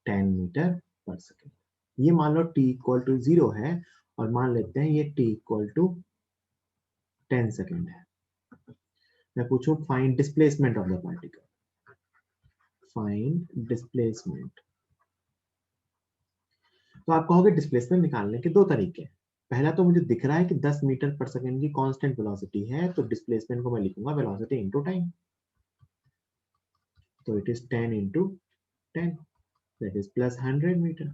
10 मीटर पर सेकेंड। ये मान लो t इक्वल टू 0 है, और मान लेते हैं ये t इक्वल टू 10 सेकेंड है। मैं पूछूं find displacement of the particle, find displacement. तो आप कहोगे डिस्प्लेसमेंट निकालने के दो तरीके हैं। पहला तो मुझे दिख रहा है कि 10 मीटर पर सेकेंड की कांस्टेंट वेलोसिटी है, तो डिस्प्लेसमेंट को मैं लिखूंगा वेलोसिटी इनटू टाइम, तो it is 10 into 10, that is +100 metre.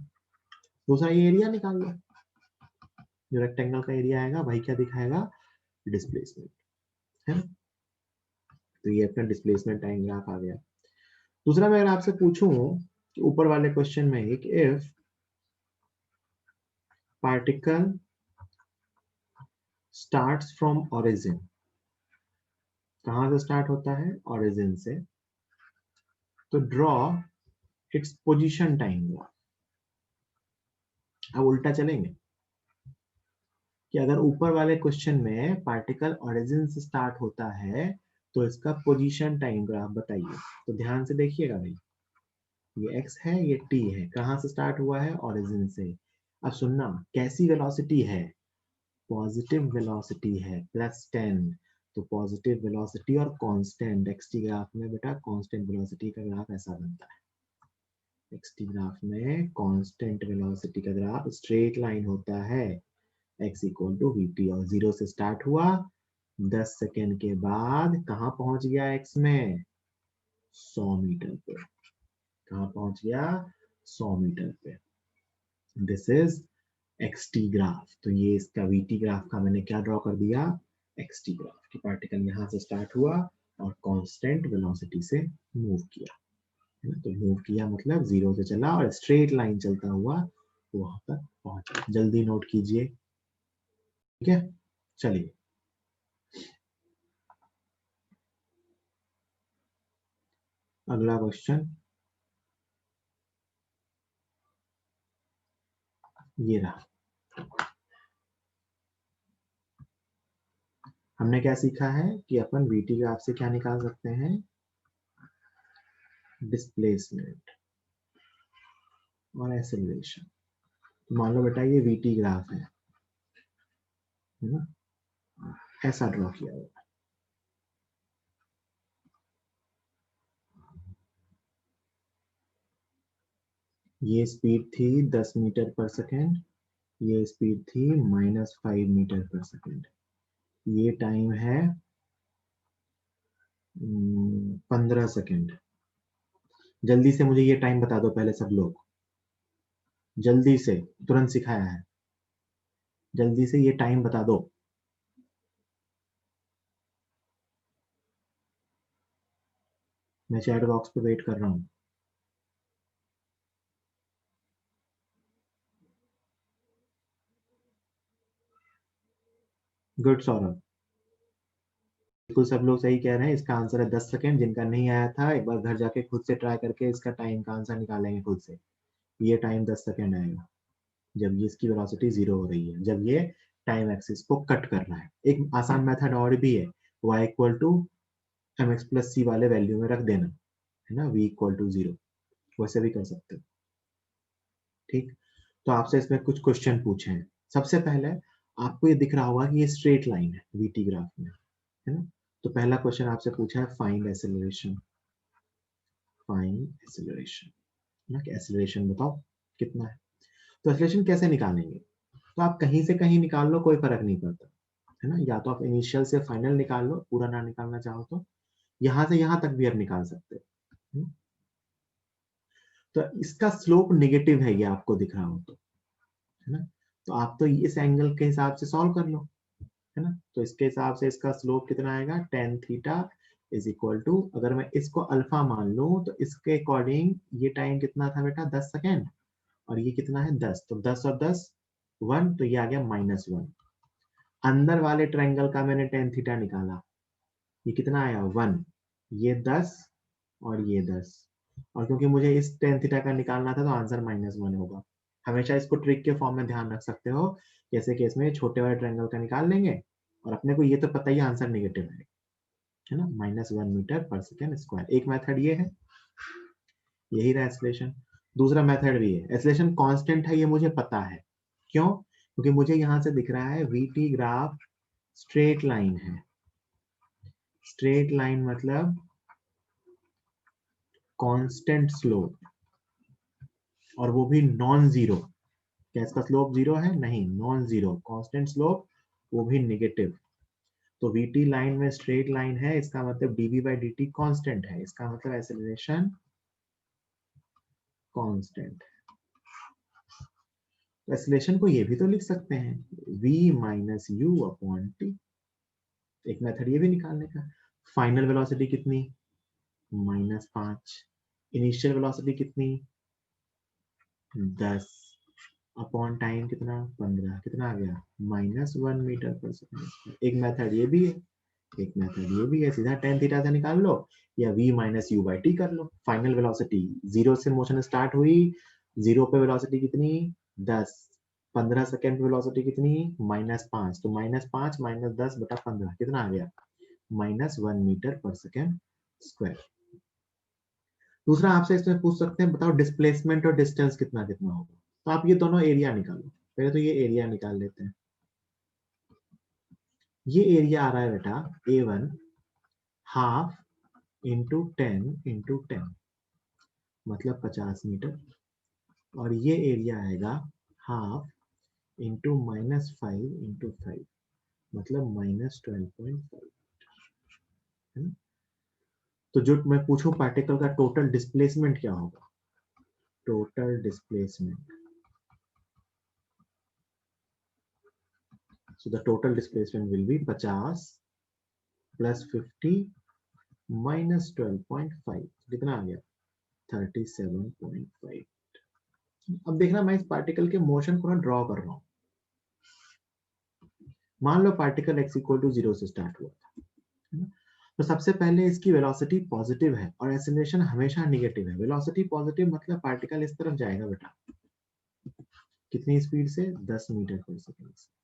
दूसरा ये एरिया निकाल लो, जो रेक्टेंगल का एरिया आएगा वही क्या दिखाएगा डिस्प्लेसमेंट, है ना। तो ये अपना डिस्प्लेसमेंट टाइम ग्राफ आ गया। दूसरा मैं अगर आपसे पूछूं कि ऊपर वाले क्वेश्चन में एक if particle starts from origin, कहां से स्टार्ट होता है ओरिजिन से, तो draw its position time graph. अब उल्टा चलेंगे कि अगर ऊपर वाले क्वेश्चन में पार्टिकल ओरिजिन से स्टार्ट होता है तो इसका पोजीशन टाइम ग्राफ बताइए। तो ध्यान से देखिएगा भाई, ये x है ये t है, कहां से स्टार्ट हुआ है ओरिजिन से। अब सुनना कैसी वेलोसिटी है, पॉजिटिव वेलोसिटी है +10, तो पॉजिटिव वेलोसिटी और कांस्टेंट xt ग्राफ में बेटा कांस्टेंट वेलोसिटी का ग्राफ ऐसा बनता है। xt ग्राफ में कांस्टेंट वेलोसिटी का ग्राफ स्ट्रेट लाइन होता है, x इक्वल टू वीटी, और 0 से स्टार्ट हुआ, 10 सेकेंड के बाद कहां पहुंच गया x में 100 मीटर पे, कहां पहुंच गया 100 मीटर पे। This is xt graph. तो ये इसका vt ग्राफ का मैंने क्या ड्रॉ कर दिया xt ग्राफ की, पार्टिकल यहां से स्टार्ट हुआ और कांस्टेंट वेलोसिटी से मूव किया, है ना। तो मूव किया मतलब 0 से चला और स्ट्रेट लाइन चलता हुआ वहां तक पहुंचा। जल्दी नोट कीजिए, ठीक है। चलिए अगला क्वेश्चन ये रहा। हमने क्या सीखा है कि अपन वीटी ग्राफ से क्या निकाल सकते हैं डिस्प्लेसमेंट और एक्सेलरेशन। तो मान लो बेटा ये वीटी ग्राफ है ना, ऐसा ड्रॉ किया हुआ। ये स्पीड थी 10 मीटर पर सेकेंड, ये स्पीड थी -5 मीटर पर सेकेंड। ये टाइम है 15 सेकेंड। जल्दी से मुझे ये टाइम बता दो पहले सब लोग, जल्दी से, तुरंत सिखाया है, जल्दी से ये टाइम बता दो। मैं चैट बॉक्स पे वेट कर रहा हूँ। गुड सौरभ, बिल्कुल सब लोग सही कह रहे हैं, इसका आंसर है 10 सेकेंड। जिनका नहीं आया था एक बार घर जाके खुद से ट्राई करके इसका टाइम का आंसर निकालेंगे खुद से। ये टाइम 10 सेकेंड आएगा जब ये इसकी वेलोसिटी 0 हो रही है, जब ये टाइम एक्सिस को कट कर रहा है। एक आसान मेथड और भी है, y इक्वल टू mx+c वाले वैल्यू में रख देना, है ना, v इक्वल टू 0, वैसे भी कर सकते हो। ठीक, तो आपसे इसमें कुछ क्वेश्चन पूछे हैं। सबसे पहले आपको ये दिख रहा होगा कि ये स्ट्रेट लाइन है वीटी ग्राफ में, है ना। तो पहला क्वेश्चन आपसे पूछा है फाइंड एक्सेलरेशन, फाइंड एक्सेलरेशन, ना कि एक्सेलरेशन बताओ कितना है। तो एक्सेलरेशन कैसे निकालेंगे, तो आप कहीं से कहीं निकाल लो, कोई फर्क नहीं पड़ता। है ना, या तो आप इनिशियल से फाइनल निकाल लो, पूरा ना निकालना चाहो तो यहां से यहां तक भी आप निकाल सकते हो। तो इसका स्लोप नेगेटिव है, ये आपको दिख रहा हो तो, है ना, तो आप तो इस एंगल के हिसाब से सॉल्व कर लो, है ना। तो इसके हिसाब से इसका स्लोप कितना आएगा, tan theta is equal to, अगर मैं इसको अल्फा मान लूं तो इसके अकॉर्डिंग ये टाइम कितना था बेटा, 10 सेकेंड, और ये कितना है 10, तो 10 और 10 1, तो ये आ गया -1। अंदर वाले ट्रायंगल का मैंने tan थीटा निकाला, ये कितना आया 1, ये 10 और ये 10, और क्योंकि मुझे इस tan थीटा का निकालना था तो आंसर -1 होगा। हमेशा इसको ट्रिक के फॉर्म में ध्यान रख सकते हो, जैसे केस में छोटे वाले ट्रायंगल का निकाल लेंगे, और अपने को ये तो पता ही आंसर नेगेटिव है ना, -1 मीटर पर सेकेंड स्क्वायर। एक मेथड ये है, यही रहा एक्सेलरेशन। दूसरा मेथड भी है, एक्सेलरेशन कांस्टेंट है ये मुझे पता है, क्यों, क्योंकि मुझे यहां से दिख रहा है वीटी ग्राफ स्ट्रेट लाइन है। स्ट्रेट लाइन मतलब कांस्टेंट स्लोप, और वो भी नॉन जीरो। क्या इसका स्लोप जीरो है, नहीं, नॉन जीरो, कांस्टेंट स्लोप, वो भी नेगेटिव। तो वीटी लाइन में स्ट्रेट लाइन है, इसका मतलब dv बाई dt कांस्टेंट है, इसका मतलब एक्सेलरेशन कांस्टेंट। एक्सेलरेशन को ये भी तो लिख सकते हैं v minus you upon T. एक मेथड ये भी निकालने का। फाइनल वेलोसिटी कितनी, -5, इनिशियल वेलोसिटी कितनी 10, अपॉन टाइम कितना 15, कितना आ गया -1 मीटर पर सेकंड। एक मेथड ये भी है, एक मेथड ये भी है, सीधा tan थीटा से निकाल लो, या v minus you by T कर लो। फाइनल वेलोसिटी, जीरो से मोशन स्टार्ट हुई, जीरो पे वेलोसिटी कितनी 10, 15 सेकेंड पे वेलोसिटी कितनी -5, तो -5 -10/15 कितना आ गया -1 मीटर पर सेकेंड स्क्वायर। दूसरा आपसे इसमें पूछ सकते हैं, बताओ डिस्प्लेसमेंट और डिस्टेंस कितना कितना होगा। तो आप ये दोनों एरिया निकालो, पहले तो ये एरिया निकाल लेते हैं। ये एरिया आ रहा है बेटा A1 हाफ इंटू 10 मतलब 50 मीटर, और ये एरिया आएगा हाफ इंटू -5 मतलब -12.5, है ना। तो जो मैं पूछूं पार्टिकल का टोटल डिस्प्लेसमेंट क्या होगा, total displacement, so the total displacement will be 50 plus 50 minus 12.5, कितना आ गया 37.5। अब देखना, मैं इस पार्टिकल के मोशन को ना ड्रॉ कर रहा हूं। मान लो पार्टिकल x इक्वल टू 0 से स्टार्ट हुआ था, है ना? तो सबसे पहले इसकी वेलोसिटी पॉजिटिव है और एक्सेलरेशन हमेशा नेगेटिव है। वेलोसिटी पॉजिटिव मतलब पार्टिकल इस तरफ जाएगा बेटा, कितनी स्पीड से 10 मीटर पर सेकेंड से।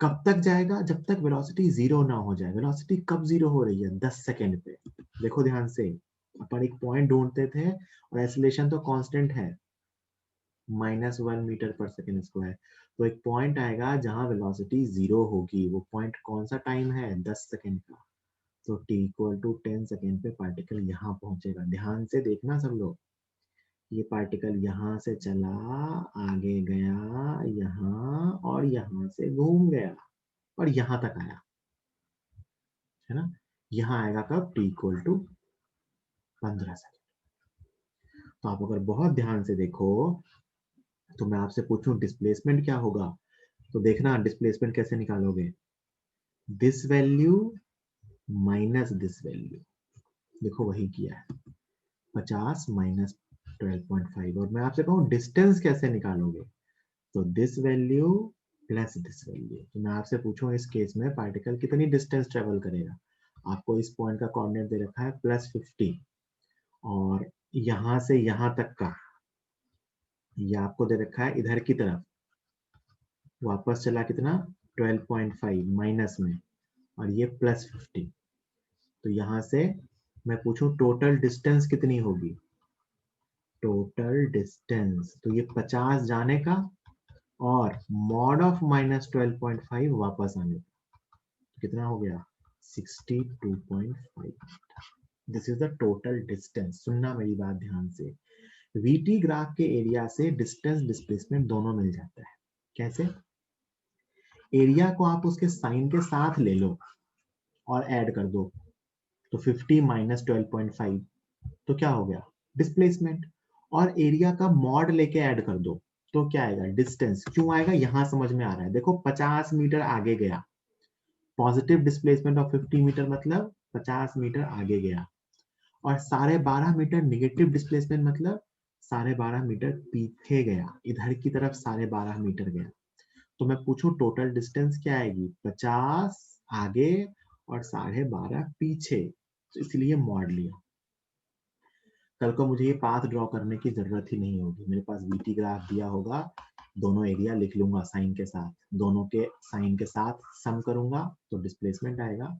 कब तक जाएगा, जब तक वेलोसिटी जीरो ना हो जाए। वेलोसिटी कब जीरो हो रही है, 10 सेकेंड पे। देखो ध्यान से, अपन एक पॉइंट ढूंढते थे और एक्सेलरेशन तो कांस्टेंट है -1 मीटर पर सेकेंड स्क्वायर। तो एक पॉइंट आएगा जहां वेलोसिटी जीरो होगी, वो पॉइंट कौन सा टाइम है 10 सेकेंड का। तो t इक्वल टू 10 सेकेंड पे पार्टिकल यहाँ पहुंचेगा। ध्यान से देखना सब लोग, ये पार्टिकल यहाँ से चला, आगे गया यहाँ, और यहाँ से घूम गया और यहाँ तक आया, है ना। यहाँ आएगा कब, t इक्वल टू 15 सेकेंड। तो आप अगर बहुत ध्यान से देखो तो मैं आपसे पूछूं डिस्प्लेसमेंट क्या होगा, तो देखना डिस्प्लेसमेंट कैसे निकालोगे, this value minus this value. देखो वही किया है, 50 माइनस 12.5। और मैं आपसे कहूँ डिस्टेंस कैसे निकालोगे, तो this value plus this value. तो मैं आपसे पूछूं इस केस में पार्टिकल कितनी डिस्टेंस ट्रेवल करेगा। आपको इस पॉइंट का कोऑर्डिनेट दे रखा है +50, और यहां से यहां तक का ये आपको दे रखा है इधर की तरफ, वापस चला कितना 12.5 माइनस में, और ये +50। तो यहां से मैं पूछूं टोटल डिस्टेंस कितनी होगी, टोटल डिस्टेंस, तो ये 50 जाने का और मॉड ऑफ -12.5 वापस आने का, तो कितना हो गया 62.5। This is the total distance. सुनना मेरी बात ध्यान से, वीटी ग्राफ के एरिया से डिस्टेंस डिस्प्लेसमेंट दोनों मिल जाता है। कैसे, एरिया को आप उसके साइन के साथ ले लो और ऐड कर दो, तो 50 माइनस 12.5 तो क्या हो गया, डिस्प्लेसमेंट। और एरिया का मॉड लेके ऐड कर दो तो क्या आएगा, डिस्टेंस। क्यों आएगा, यहां समझ में आ रहा है, देखो 50 मीटर आगे गया, पॉजिटिव डिस्प्लेसमेंट ऑफ 50 मीटर मतलब 50 मीटर आगे गया, और 12.5 मीटर निगेटिव डिस्प्लेसमेंट मतलब 12.5 मीटर पीछे गया, इधर की तरफ 12.5 मीटर गया। तो मैं पूछूं टोटल डिस्टेंस क्या आएगी, 50 आगे और 12.5 पीछे, तो इसलिए मॉड लिया। कल को मुझे ये पाथ ड्रॉ करने की जरूरत ही नहीं होगी, मेरे पास वीटी ग्राफ दिया होगा, दोनों एरिया लिख लूंगा साइन के साथ, दोनों के साइन के साथ सम करूंगा तो डिस्प्लेसमेंट आएगा,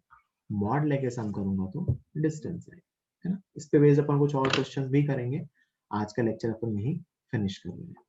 मॉड लेके सम करूंगा तो डिस्टेंस आएगा, है ना। इस पे बेस्ड अपन कुछ और क्वेश्चन भी करेंगे। आज का लेक्चर अपन यही फिनिश कर लेंगे।